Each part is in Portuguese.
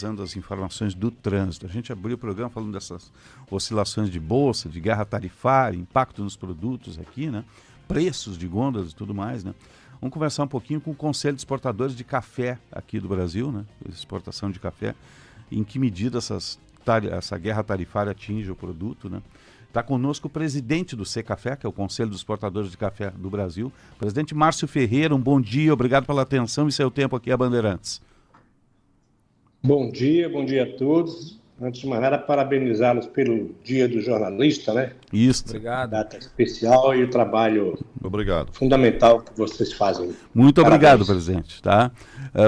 atualizando as informações do trânsito. A gente abriu o programa falando dessas oscilações de bolsa, de guerra tarifária, impacto nos produtos aqui, né? Preços de gôndolas e tudo mais, né? Vamos conversar um pouquinho com o Conselho de Exportadores de Café aqui do Brasil, né? Exportação de café. Em que medida essa guerra tarifária atinge o produto, né? Está conosco o presidente do Secafé, que é o Conselho dos Exportadores de Café do Brasil, presidente Márcio Ferreira. Um bom dia, obrigado pela atenção e seu tempo aqui a Bandeirantes. Bom dia a todos. Antes de mais nada, parabenizá-los pelo Dia do Jornalista, né? Isso. Obrigado. Data especial e o trabalho fundamental que vocês fazem. Muito Parabéns. obrigado, presidente. Tá?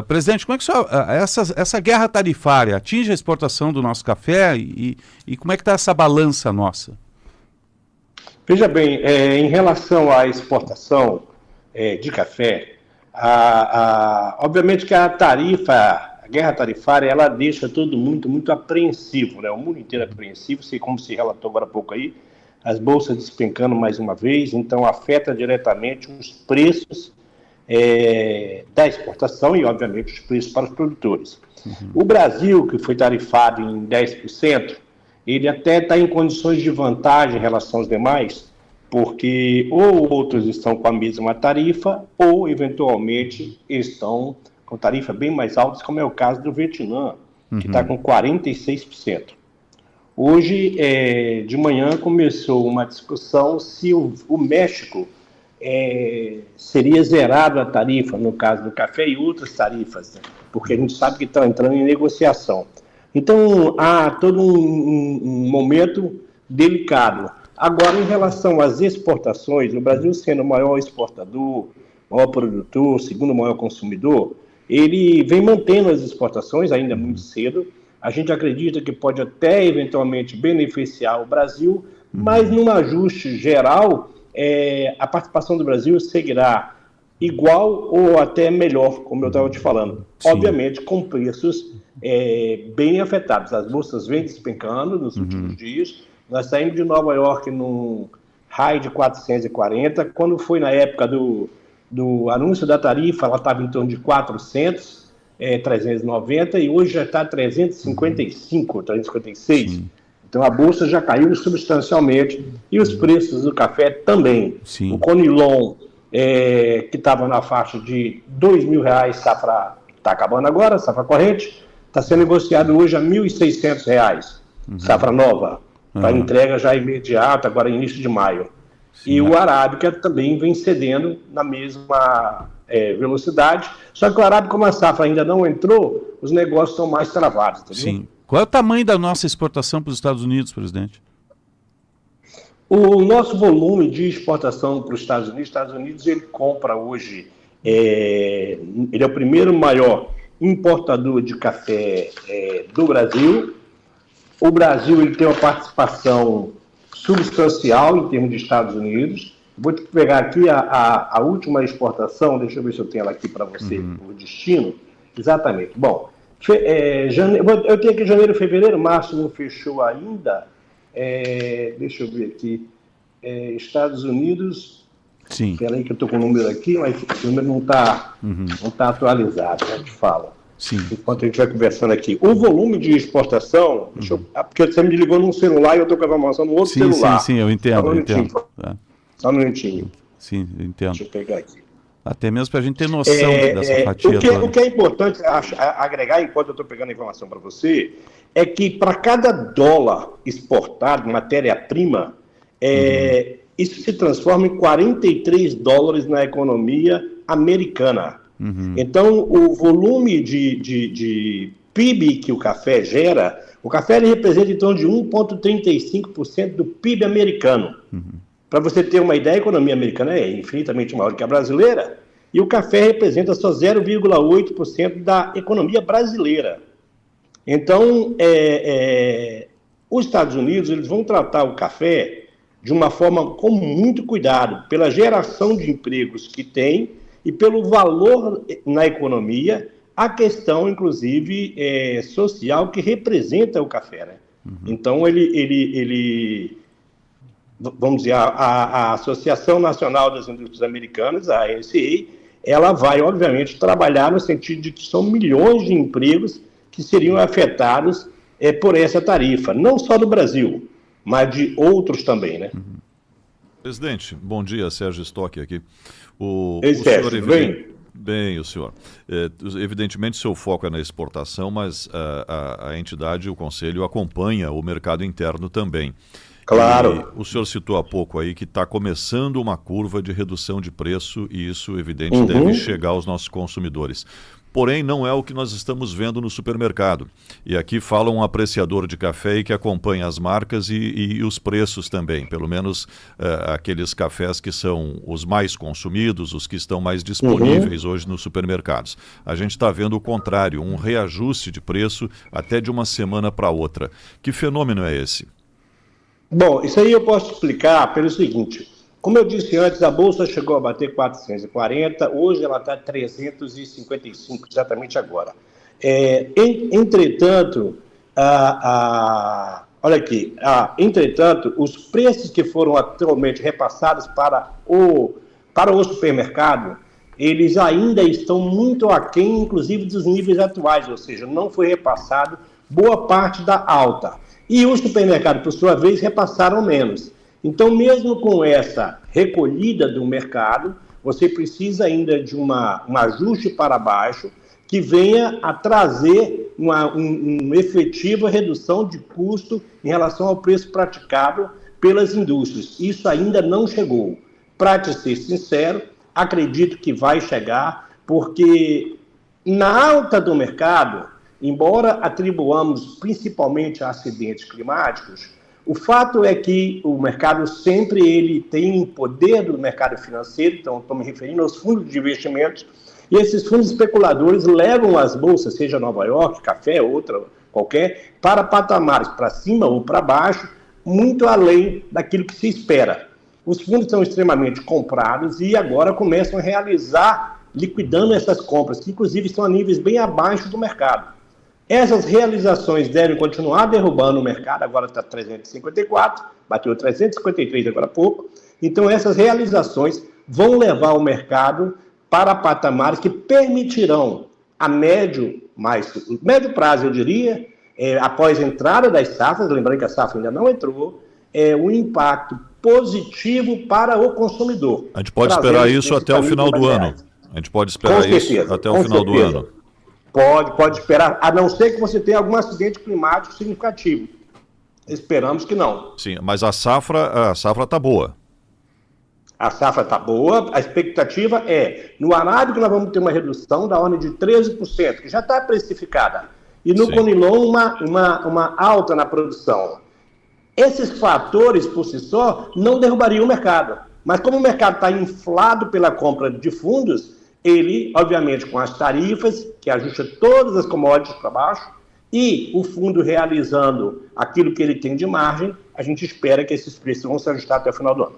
Presidente, como é que essa guerra tarifária atinge a exportação do nosso café e como é que está essa balança nossa? Veja bem, em relação à exportação de café, obviamente que a guerra tarifária, ela deixa todo mundo muito apreensivo, né? O mundo inteiro apreensivo, como se relatou agora há pouco aí, as bolsas despencando mais uma vez, então afeta diretamente os preços da exportação e, obviamente, os preços para os produtores. Uhum. O Brasil, que foi tarifado em 10%, ele até está em condições de vantagem em relação aos demais, porque ou outros estão com a mesma tarifa, ou, eventualmente, estão com tarifa bem mais altas, como é o caso do Vietnã, que está com 46%. Hoje, de manhã, começou uma discussão se o México seria zerado a tarifa, no caso do café, e outras tarifas, né? Porque a gente sabe que estão entrando em negociação. Então, há todo um momento delicado. Agora, em relação às exportações, o Brasil sendo o maior exportador, maior produtor, segundo maior consumidor, ele vem mantendo as exportações, ainda muito cedo. A gente acredita que pode até, eventualmente, beneficiar o Brasil, mas num ajuste geral, a participação do Brasil seguirá igual ou até melhor, como eu estava te falando. Sim. Obviamente, com preços bem afetados. As bolsas vêm despencando nos últimos dias. Nós saímos de Nova York num high de 440. Quando foi na época do anúncio da tarifa, ela estava em torno de 400, 390, e hoje já está 355, 356. Sim. Então a bolsa já caiu substancialmente e os preços do café também. Sim. O Conilon, que estava na faixa de R$2.000, safra está acabando agora, safra corrente, está sendo negociado hoje a R$1.600, safra nova, para entrega já imediata, agora início de maio. Sim. E o Arábica também vem cedendo na mesma velocidade, só que o Arábica, como a safra ainda não entrou, os negócios estão mais travados. Entendeu? Sim. Qual é o tamanho da nossa exportação para os Estados Unidos, presidente? O nosso volume de exportação para os Estados Unidos, ele compra hoje, ele é o primeiro maior importador de café do Brasil. O Brasil ele tem uma participação substancial em termos de Estados Unidos. Vou te pegar aqui a última exportação, deixa eu ver se eu tenho ela aqui para você, por destino. Exatamente. Bom, eu tenho aqui janeiro, fevereiro, março não fechou ainda. Deixa eu ver aqui. Estados Unidos. Sim. Espera aí que eu estou com o número aqui, mas o número não está atualizado, né? Te falo. Sim. Enquanto a gente vai conversando aqui. O volume de exportação, porque você me ligou num celular e eu estou com a informação no outro celular. Sim, eu entendo. Só um minutinho. Sim, eu entendo. Deixa eu pegar aqui. Até mesmo para a gente ter noção dessa fatia toda. O que é importante agregar, enquanto eu estou pegando a informação para você, é que para cada dólar exportado, matéria-prima, isso se transforma em 43 dólares na economia americana. Então, o volume de PIB que o café gera, o café ele representa em torno de 1,35% do PIB americano. Para você ter uma ideia, a economia americana é infinitamente maior que a brasileira, e o café representa só 0,8% da economia brasileira. Então, os Estados Unidos eles vão tratar o café de uma forma com muito cuidado, pela geração de empregos que tem e pelo valor na economia, a questão, inclusive, social que representa o café, né? Então, vamos dizer, a Associação Nacional das Indústrias Americanas, a ANCA, ela vai, obviamente, trabalhar no sentido de que são milhões de empregos que seriam afetados por essa tarifa, não só do Brasil, mas de outros também, né? Presidente, bom dia, Sérgio Stock aqui. O Sérgio, senhor bem, o senhor. Evidentemente, seu foco é na exportação, mas a entidade, o Conselho, acompanha o mercado interno também. Claro. E o senhor citou há pouco aí que está começando uma curva de redução de preço e isso, evidente, deve chegar aos nossos consumidores. Porém, não é o que nós estamos vendo no supermercado. E aqui fala um apreciador de café e que acompanha as marcas e os preços também, pelo menos aqueles cafés que são os mais consumidos, os que estão mais disponíveis hoje nos supermercados. A gente está vendo o contrário, um reajuste de preço até de uma semana para outra. Que fenômeno é esse? Bom, isso aí eu posso explicar pelo seguinte. Como eu disse antes, a Bolsa chegou a bater 440, hoje ela está 355, exatamente agora. Entretanto, olha aqui, entretanto, os preços que foram atualmente repassados para o supermercado, eles ainda estão muito aquém, inclusive, dos níveis atuais, ou seja, não foi repassado boa parte da alta. E os supermercados, por sua vez, repassaram menos. Então, mesmo com essa recolhida do mercado, você precisa ainda de um ajuste para baixo que venha a trazer uma efetiva redução de custo em relação ao preço praticado pelas indústrias. Isso ainda não chegou. Para te ser sincero, acredito que vai chegar, porque na alta do mercado, embora atribuamos principalmente a acidentes climáticos, o fato é que o mercado sempre ele tem um poder do mercado financeiro, então estou me referindo aos fundos de investimentos, e esses fundos especuladores levam as bolsas, seja Nova York, café, outra, qualquer, para patamares para cima ou para baixo, muito além daquilo que se espera. Os fundos são extremamente comprados e agora começam a realizar, liquidando essas compras, que inclusive estão a níveis bem abaixo do mercado. Essas realizações devem continuar derrubando o mercado, agora está 354, bateu 353 agora há pouco. Então, essas realizações vão levar o mercado para patamares que permitirão, a médio prazo, eu diria, após a entrada das safras, lembrando que a safra ainda não entrou, um impacto positivo para o consumidor. A gente pode esperar isso até o final do ano. A gente pode esperar isso até o final do ano. Pode esperar, a não ser que você tenha algum acidente climático significativo. Esperamos que não. Sim, mas a safra está boa. A safra está boa, a expectativa no arábico nós vamos ter uma redução da ordem de 13%, que já está precificada. E no conilon uma alta na produção. Esses fatores, por si só, não derrubariam o mercado. Mas como o mercado está inflado pela compra de fundos, ele, obviamente, com as tarifas, que ajusta todas as commodities para baixo, e o fundo realizando aquilo que ele tem de margem, a gente espera que esses preços vão se ajustar até o final do ano.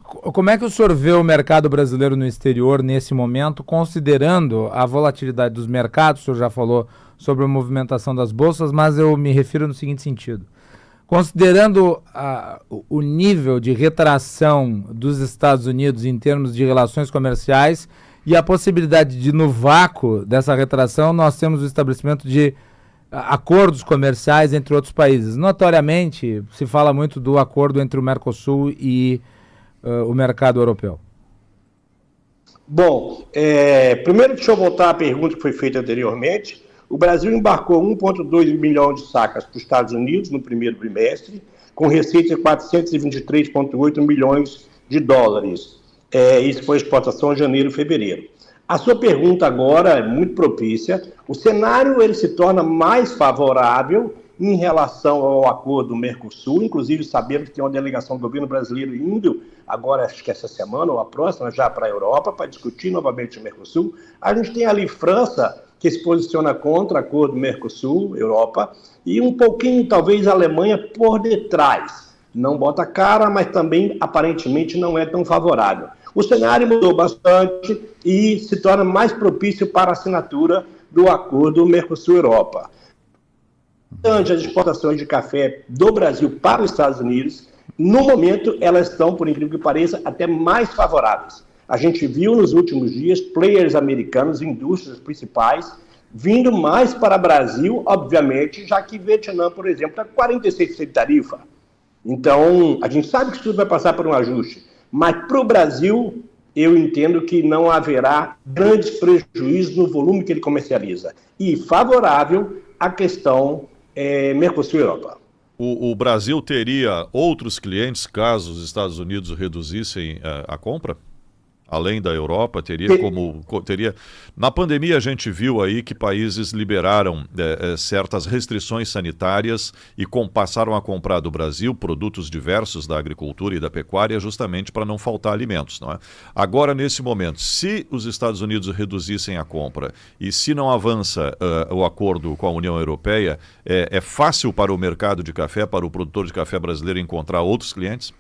Como é que o senhor vê o mercado brasileiro no exterior nesse momento, considerando a volatilidade dos mercados? O senhor já falou sobre a movimentação das bolsas, mas eu me refiro no seguinte sentido. Considerando o nível de retração dos Estados Unidos em termos de relações comerciais e a possibilidade de, no vácuo dessa retração, nós temos o estabelecimento de acordos comerciais entre outros países. Notoriamente, se fala muito do acordo entre o Mercosul e o mercado europeu. Bom, primeiro deixa eu voltar à pergunta que foi feita anteriormente. O Brasil embarcou 1,2 milhão de sacas para os Estados Unidos no primeiro trimestre, com receita de 423,8 milhões de dólares. Isso foi exportação em janeiro e fevereiro. A sua pergunta agora é muito propícia. O cenário ele se torna mais favorável em relação ao acordo do Mercosul, inclusive sabemos que tem uma delegação do governo brasileiro indo, agora acho que essa semana ou a próxima, já para a Europa, para discutir novamente o Mercosul. A gente tem ali França, que se posiciona contra o acordo do Mercosul, Europa, e um pouquinho, talvez, a Alemanha por detrás. Não bota cara, mas também, aparentemente, não é tão favorável. O cenário mudou bastante e se torna mais propício para a assinatura do acordo Mercosul-Europa. As exportações de café do Brasil para os Estados Unidos, no momento, elas estão, por incrível que pareça, até mais favoráveis. A gente viu nos últimos dias players americanos, indústrias principais, vindo mais para o Brasil, obviamente, já que Vietnã, por exemplo, está com 46% de tarifa. Então, a gente sabe que isso tudo vai passar por um ajuste, mas para o Brasil, eu entendo que não haverá grandes prejuízos no volume que ele comercializa. E favorável à questão Mercosul-Europa. O Brasil teria outros clientes caso os Estados Unidos reduzissem a compra? Além da Europa, teria. Na pandemia a gente viu aí que países liberaram certas restrições sanitárias e passaram a comprar do Brasil produtos diversos da agricultura e da pecuária justamente para não faltar alimentos, não é? Agora, nesse momento, se os Estados Unidos reduzissem a compra e se não avança o acordo com a União Europeia, é fácil para o mercado de café, para o produtor de café brasileiro encontrar outros clientes?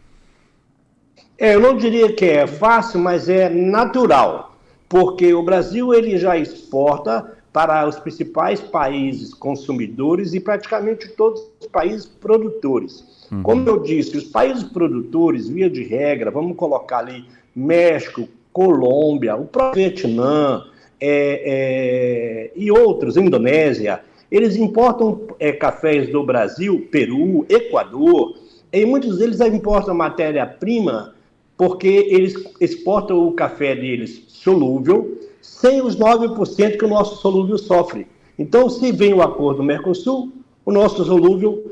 Eu não diria que é fácil, mas é natural, porque o Brasil ele já exporta para os principais países consumidores e praticamente todos os países produtores. Como eu disse, os países produtores, via de regra, vamos colocar ali México, Colômbia, o próprio Vietnã e outros, Indonésia, eles importam cafés do Brasil, Peru, Equador, e muitos deles importam matéria-prima porque eles exportam o café deles solúvel, sem os 9% que o nosso solúvel sofre. Então, se vem o acordo do Mercosul, o nosso solúvel,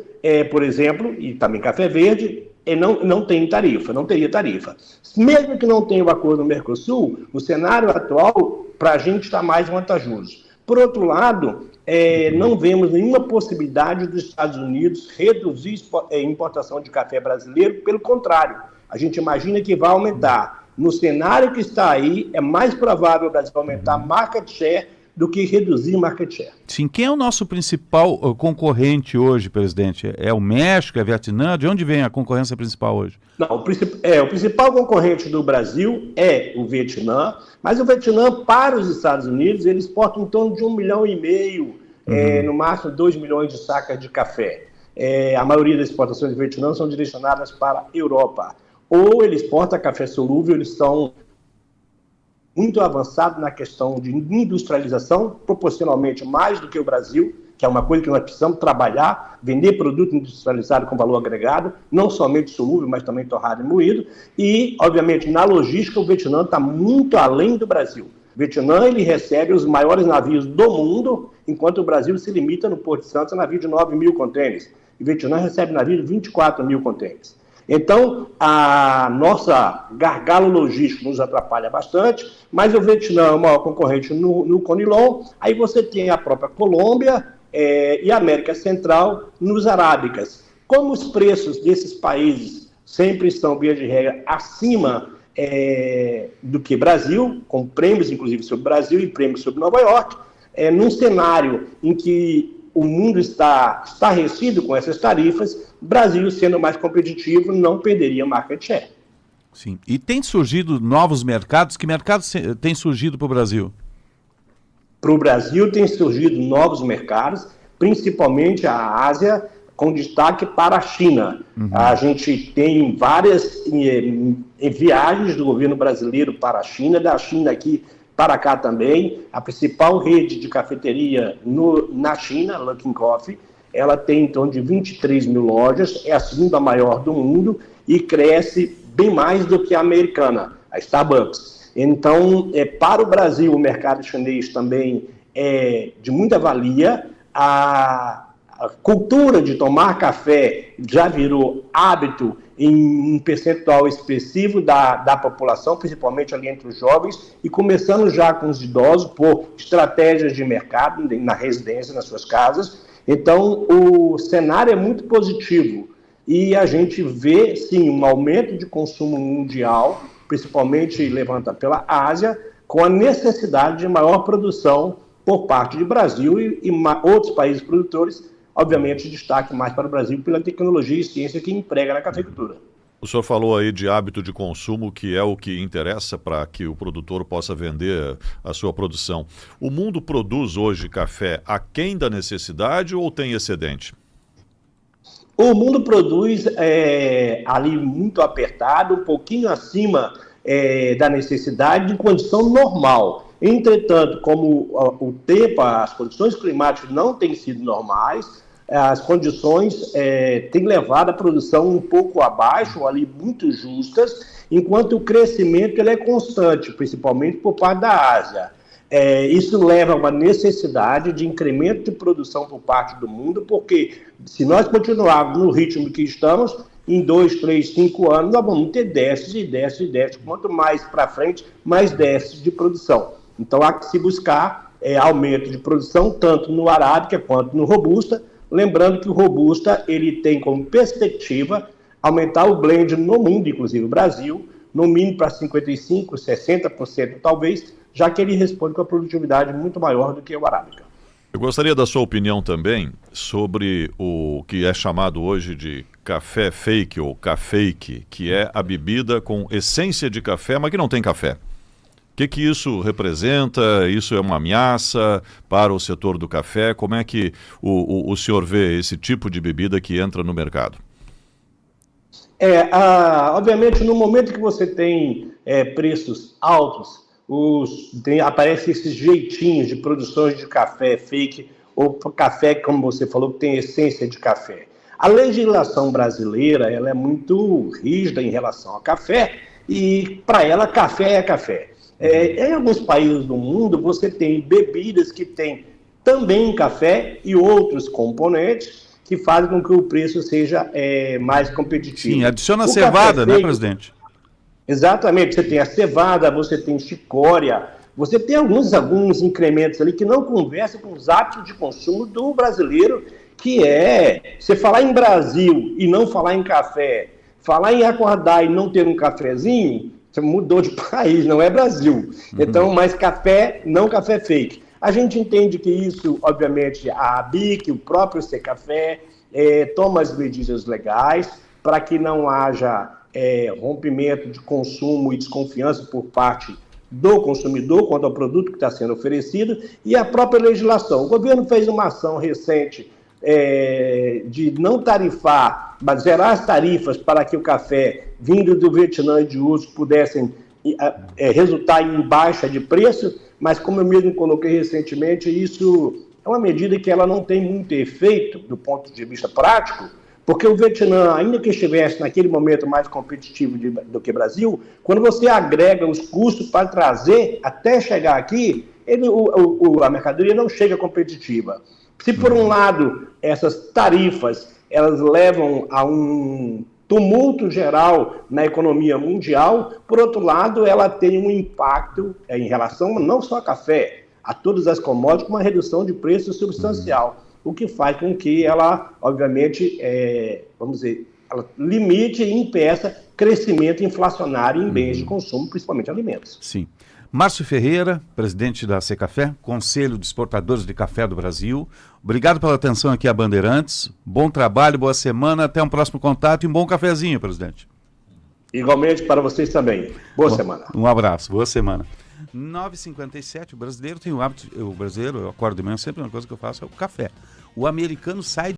por exemplo, e também café verde, não tem tarifa, não teria tarifa. Mesmo que não tenha o acordo do Mercosul, o cenário atual, para a gente, está mais vantajoso. Por outro lado, não vemos nenhuma possibilidade dos Estados Unidos reduzir a importação de café brasileiro, pelo contrário. A gente imagina que vai aumentar. No cenário que está aí, é mais provável o Brasil aumentar market share do que reduzir market share. Sim, quem é o nosso principal concorrente hoje, presidente? É o México, é o Vietnã? De onde vem a concorrência principal hoje? Não, o principal concorrente do Brasil é o Vietnã, mas o Vietnã, para os Estados Unidos, ele exporta em torno de 1,5 milhão, no máximo 2 milhões de sacas de café. A maioria das exportações do Vietnã são direcionadas para a Europa. Ou ele exporta café solúvel, eles estão muito avançados na questão de industrialização, proporcionalmente mais do que o Brasil, que é uma coisa que nós precisamos trabalhar, vender produto industrializado com valor agregado, não somente solúvel, mas também torrado e moído. E, obviamente, na logística, o Vietnã está muito além do Brasil. O Vietnã ele recebe os maiores navios do mundo, enquanto o Brasil se limita no Porto de Santos a navio de 9 mil contêineres. E o Vietnã recebe navio de 24 mil contêineres. Então, a nossa gargalo logístico nos atrapalha bastante, mas o Vietnã é o maior concorrente no Conilon. Aí você tem a própria Colômbia e a América Central nos arábicas. Como os preços desses países sempre estão, via de regra, acima do que Brasil, com prêmios, inclusive, sobre o Brasil e prêmios sobre Nova York, num cenário em que o mundo está estarrecido com essas tarifas, Brasil, sendo mais competitivo, não perderia market share. Sim. E tem surgido novos mercados? Que mercados tem surgido para o Brasil? Para o Brasil tem surgido novos mercados, principalmente a Ásia, com destaque para a China. A gente tem várias viagens do governo brasileiro para a China, da China aqui para cá também. A principal rede de cafeteria na China, Luckin Coffee, ela tem em torno de 23 mil lojas, é a segunda maior do mundo e cresce bem mais do que a americana, a Starbucks. Então, para o Brasil, o mercado chinês também é de muita valia. A cultura de tomar café já virou hábito em um percentual expressivo da população, principalmente ali entre os jovens, e começando já com os idosos por estratégias de mercado na residência, nas suas casas. Então, o cenário é muito positivo e a gente vê, sim, um aumento de consumo mundial, principalmente levanta pela Ásia, com a necessidade de maior produção por parte do Brasil e outros países produtores, obviamente, destaque mais para o Brasil pela tecnologia e ciência que emprega na cafeicultura. O senhor falou aí de hábito de consumo, que é o que interessa para que o produtor possa vender a sua produção. O mundo produz hoje café aquém da necessidade ou tem excedente? O mundo produz ali muito apertado, um pouquinho acima da necessidade, em condição normal. Entretanto, como o tempo, as condições climáticas não têm sido normais, as condições têm levado a produção um pouco abaixo, ali muito justas, enquanto o crescimento ele é constante, principalmente por parte da Ásia. Isso leva a uma necessidade de incremento de produção por parte do mundo, porque se nós continuarmos no ritmo que estamos, em 2, 3, 5 anos, nós vamos ter déficit. Quanto mais para frente, mais déficit de produção. Então, há que se buscar aumento de produção, tanto no Arábica quanto no Robusta. Lembrando que o Robusta ele tem como perspectiva aumentar o blend no mundo, inclusive o Brasil, no mínimo para 55%, 60% talvez, já que ele responde com a produtividade muito maior do que o Arábica. Eu gostaria da sua opinião também sobre o que é chamado hoje de café fake ou caféique, que é a bebida com essência de café, mas que não tem café. O que isso representa? Isso é uma ameaça para o setor do café? Como é que o senhor vê esse tipo de bebida que entra no mercado? Obviamente, no momento que você tem preços altos, aparecem esses jeitinhos de produções de café fake, ou café, como você falou, que tem essência de café. A legislação brasileira ela é muito rígida em relação ao café, e para ela, café é café. Em alguns países do mundo, você tem bebidas que têm também café e outros componentes que fazem com que o preço seja mais competitivo. Sim, adiciona a cevada, né, presidente? Exatamente, você tem a cevada, você tem chicória, você tem alguns incrementos ali que não conversam com os hábitos de consumo do brasileiro, que você falar em Brasil e não falar em café, falar em acordar e não ter um cafezinho, você mudou de país, não é Brasil. Então, mais café, não café fake. A gente entende que isso, obviamente, a ABIC, o próprio Secafé, toma as medidas legais para que não haja rompimento de consumo e desconfiança por parte do consumidor quanto ao produto que está sendo oferecido, e a própria legislação. O governo fez uma ação recente de não tarifar, mas zerar as tarifas para que o café vindo do Vietnã e de uso pudessem resultar em baixa de preço, mas como eu mesmo coloquei recentemente, isso é uma medida que ela não tem muito efeito do ponto de vista prático, porque o Vietnã, ainda que estivesse naquele momento mais competitivo do que o Brasil, quando você agrega os custos para trazer até chegar aqui, a mercadoria não chega competitiva. Se por um lado essas tarifas elas levam a um tumulto geral na economia mundial, por outro lado ela tem um impacto em relação não só a café, a todas as commodities, com uma redução de preço substancial, o que faz com que ela, obviamente, ela limite e impeça crescimento inflacionário em bens de consumo, principalmente alimentos. Sim. Márcio Ferreira, presidente da Secafé, Conselho de Exportadores de Café do Brasil. Obrigado pela atenção aqui a Bandeirantes. Bom trabalho, boa semana, até um próximo contato e um bom cafezinho, presidente. Igualmente para vocês também. Boa semana. Um abraço, boa semana. 9h57, o brasileiro tem o hábito, eu acordo de manhã, sempre uma coisa que eu faço é o café. O americano sai